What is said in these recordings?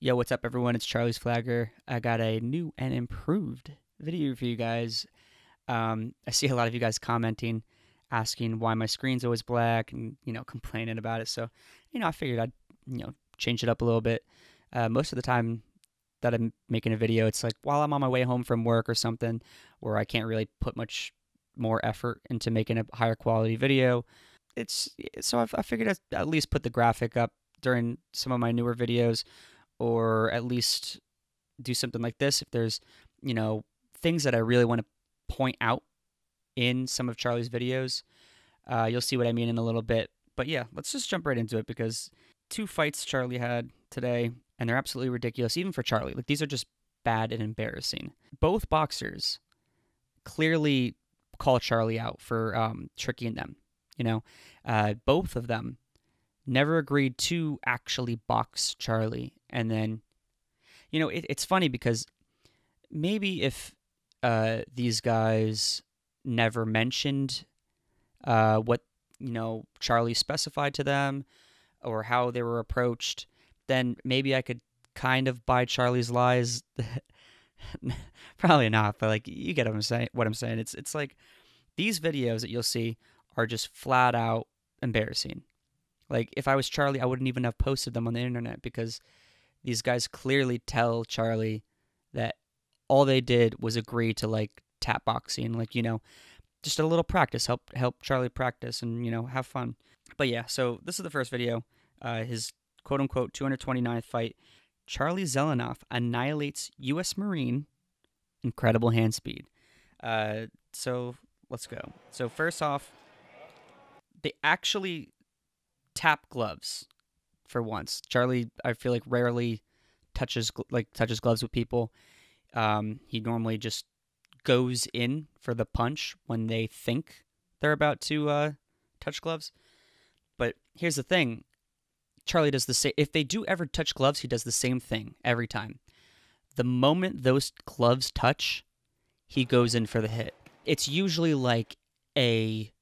Yo, what's up, everyone? It's Charlie's Flagger. I got a new and improved video for you guys. I see a lot of you guys commenting, asking why my screen's always black and, complaining about it. So, I figured I'd, change it up a little bit. Most of the time that I'm making a video, it's like while I'm on my way home from work or something, where I can't really put much more effort into making a higher quality video. I figured I'd at least put the graphic up during some of my newer videos, or at least do something like this if there's, things that I really want to point out in some of Charlie's videos. You'll see what I mean in a little bit. But yeah, let's just jump right into it because two fights Charlie had today, and they're absolutely ridiculous, even for Charlie. Like, these are just bad and embarrassing. Both boxers clearly call Charlie out for tricking them. Both of them never agreed to actually box Charlie. And then, it's funny because maybe if these guys never mentioned what, Charlie specified to them or how they were approached, then maybe I could kind of buy Charlie's lies. Probably not, but like, you get what I'm saying. It's like these videos that you'll see are just flat out embarrassing. Like, if I was Charlie, I wouldn't even have posted them on the internet because these guys clearly tell Charlie that all they did was agree to, like, tap boxing, like, just a little practice, help Charlie practice and, have fun. But yeah, so this is the first video, his quote-unquote 229th fight. Charlie Zelenoff annihilates U.S. Marine, incredible hand speed. So let's go. So first off, they actually tap gloves for once. Charlie, I feel like, rarely touches gloves with people. He normally just goes in for the punch when they think they're about to touch gloves. But here's the thing. Charlie does the same. If they do ever touch gloves, he does the same thing every time. The moment those gloves touch, he goes in for the hit. It's usually like a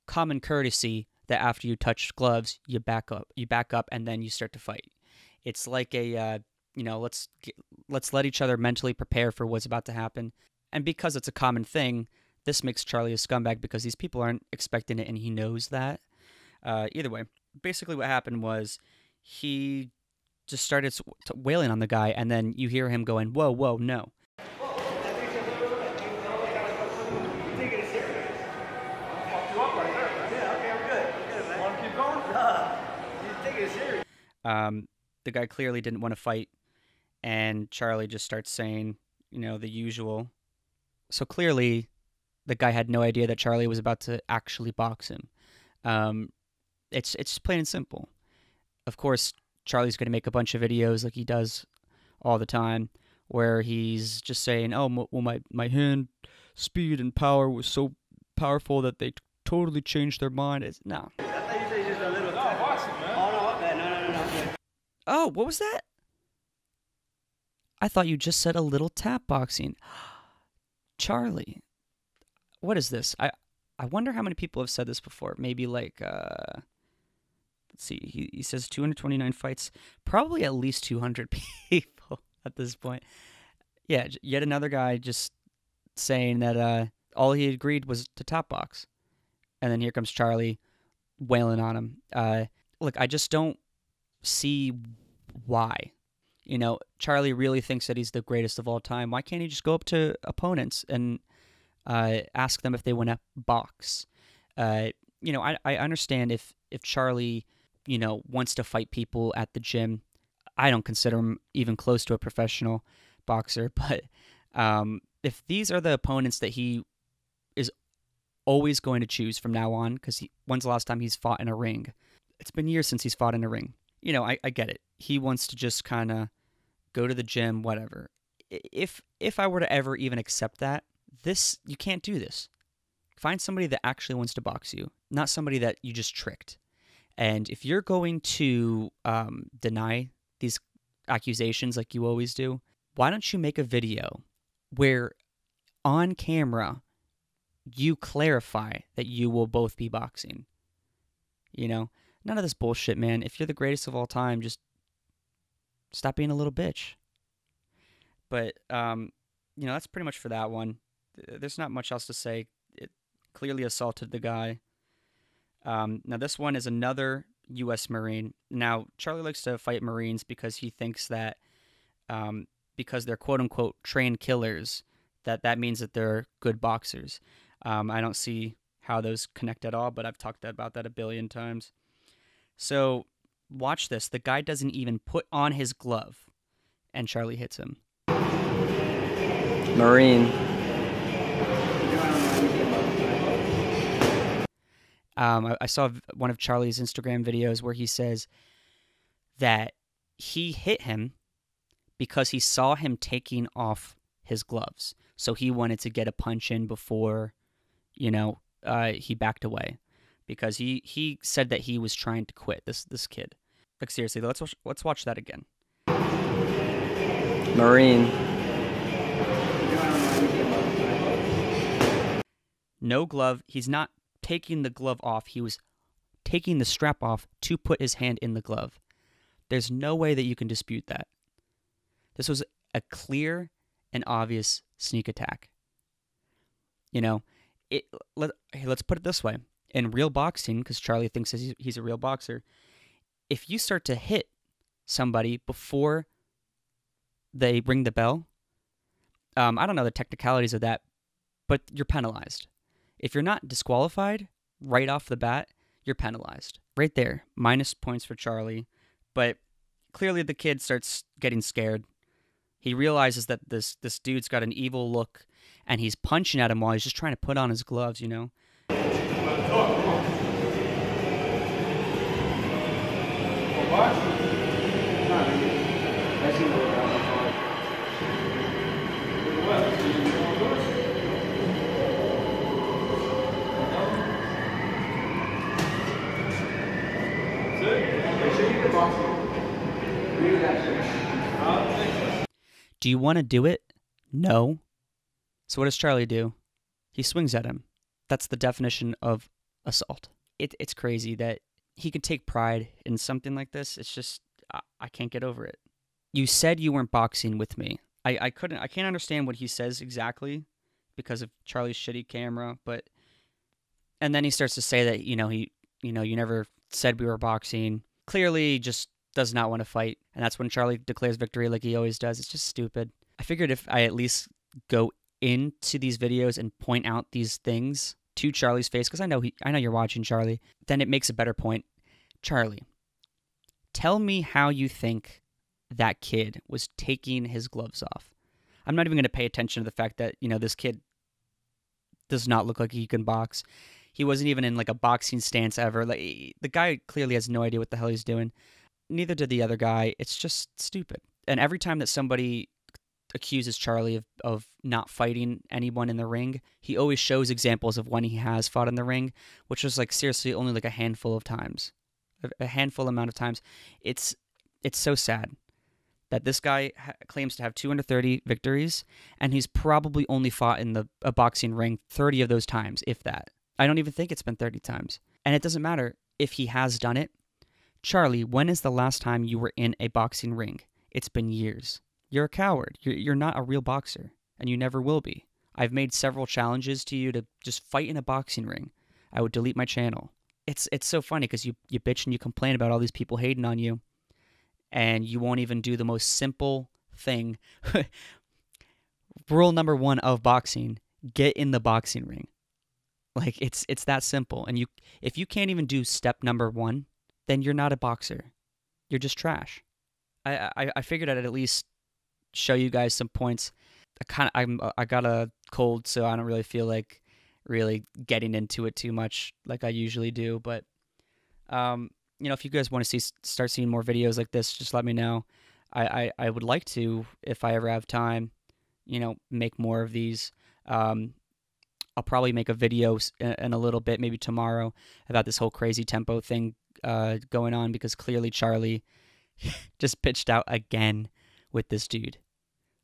common courtesy that after you touch gloves, you back up, and then you start to fight. It's like a, let's let each other mentally prepare for what's about to happen. And because it's a common thing, this makes Charlie a scumbag because these people aren't expecting it, and he knows that. Either way, basically what happened was he just started wailing on the guy, and then you hear him going, "Whoa, whoa, no." The guy clearly didn't want to fight, and Charlie just starts saying, the usual. So clearly, the guy had no idea that Charlie was about to actually box him. It's plain and simple. Of course, Charlie's going to make a bunch of videos like he does all the time, where he's just saying, "Oh, well, my hand speed and power was so powerful that they totally changed their mind." No. Oh, what was that? I thought you just said a little tap boxing. Charlie, what is this? I wonder how many people have said this before. Maybe like, let's see, he says 229 fights. Probably at least 200 people at this point. Yeah, yet another guy just saying that all he agreed was to tap box. And then here comes Charlie wailing on him. Look, I just don't see why. Charlie really thinks that he's the greatest of all time. Why can't he just go up to opponents and ask them if they want to box? I understand if Charlie, wants to fight people at the gym. I don't consider him even close to a professional boxer. But if these are the opponents that he is always going to choose from now on, because when's the last time he's fought in a ring? It's been years since he's fought in a ring. I get it. He wants to just kind of go to the gym, whatever. If I were to ever even accept that, you can't do this. Find somebody that actually wants to box you, not somebody that you just tricked. And if you're going to deny these accusations like you always do, why don't you make a video where on camera you clarify that you will both be boxing? None of this bullshit, man. If you're the greatest of all time, just Stop being a little bitch. But, that's pretty much for that one. There's not much else to say. It clearly assaulted the guy. Now, this one is another U.S. Marine. Now, Charlie likes to fight Marines because he thinks that because they're quote-unquote trained killers, that means that they're good boxers. I don't see how those connect at all, but I've talked about that a billion times. So, watch this. The guy doesn't even put on his glove, and Charlie hits him. Marine. I saw one of Charlie's Instagram videos where he says that he hit him because he saw him taking off his gloves. So he wanted to get a punch in before, he backed away. Because he said that he was trying to quit, this kid. Like, seriously, let's watch that again. Marine. No glove. He's not taking the glove off. He was taking the strap off to put his hand in the glove. There's no way that you can dispute that. This was a clear and obvious sneak attack. Let's put it this way. In real boxing, because Charlie thinks he's a real boxer, if you start to hit somebody before they ring the bell, I don't know the technicalities of that, but you're penalized. If you're not disqualified right off the bat, you're penalized. Right there, minus points for Charlie. But clearly the kid starts getting scared. He realizes that this dude's got an evil look, and he's punching at him while he's just trying to put on his gloves, Do you want to do it? No. So what does Charlie do? He swings at him. That's the definition of assault. It's crazy that he could take pride in something like this. It's just, I can't get over it. You said you weren't boxing with me. I can't understand what he says exactly because of Charlie's shitty camera, and then he starts to say that, you never said we were boxing. Clearly just does not want to fight, and that's when Charlie declares victory like he always does. It's just stupid. I figured if I at least go into these videos and point out these things to Charlie's face, because I know you're watching, Charlie, then it makes a better point. Charlie, tell me how you think that kid was taking his gloves off. I'm not even going to pay attention to the fact that, this kid does not look like he can box. He wasn't even in like a boxing stance ever. Like, the guy clearly has no idea what the hell he's doing. Neither did the other guy. It's just stupid. And every time that somebody accuses Charlie of not fighting anyone in the ring, he always shows examples of when he has fought in the ring, which was like seriously only like a handful of times. A handful amount of times. It's so sad that this guy claims to have 230 victories, and he's probably only fought in a boxing ring 30 of those times, if that. I don't even think it's been 30 times. And it doesn't matter if he has done it. Charlie, when is the last time you were in a boxing ring? It's been years. You're a coward. You're not a real boxer, and you never will be. I've made several challenges to you to just fight in a boxing ring. I would delete my channel. It's so funny because you bitch and you complain about all these people hating on you, and you won't even do the most simple thing. Rule number 1 of boxing: get in the boxing ring. Like, it's that simple. And if you can't even do step number 1, then you're not a boxer. You're just trash. I figured I'd at least show you guys some points. I got a cold, so I don't really feel like really getting into it too much like I usually do. But if you guys want to start seeing more videos like this, just let me know. I would like to, if I ever have time, make more of these. I'll probably make a video in a little bit, maybe tomorrow, about this whole crazy tempo thing going on, because clearly Charlie just pitched out again with this dude.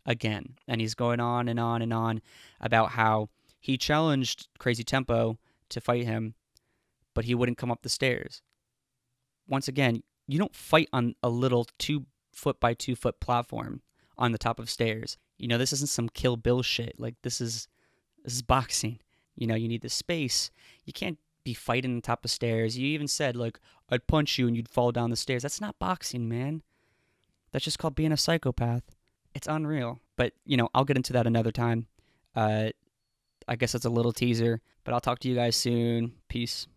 Again. And he's going on and on and on about how he challenged Crazy Tempo to fight him, but he wouldn't come up the stairs. Once again, you don't fight on a little 2 foot by 2 foot platform on the top of stairs. You know, this isn't some Kill Bill shit. Like, this is boxing. You know, you need the space. You can't be fighting on top of stairs. You even said, like, I'd punch you and you'd fall down the stairs. That's not boxing, man. That's just called being a psychopath. It's unreal. But, you know, I'll get into that another time. I guess that's a little teaser, but I'll talk to you guys soon. Peace.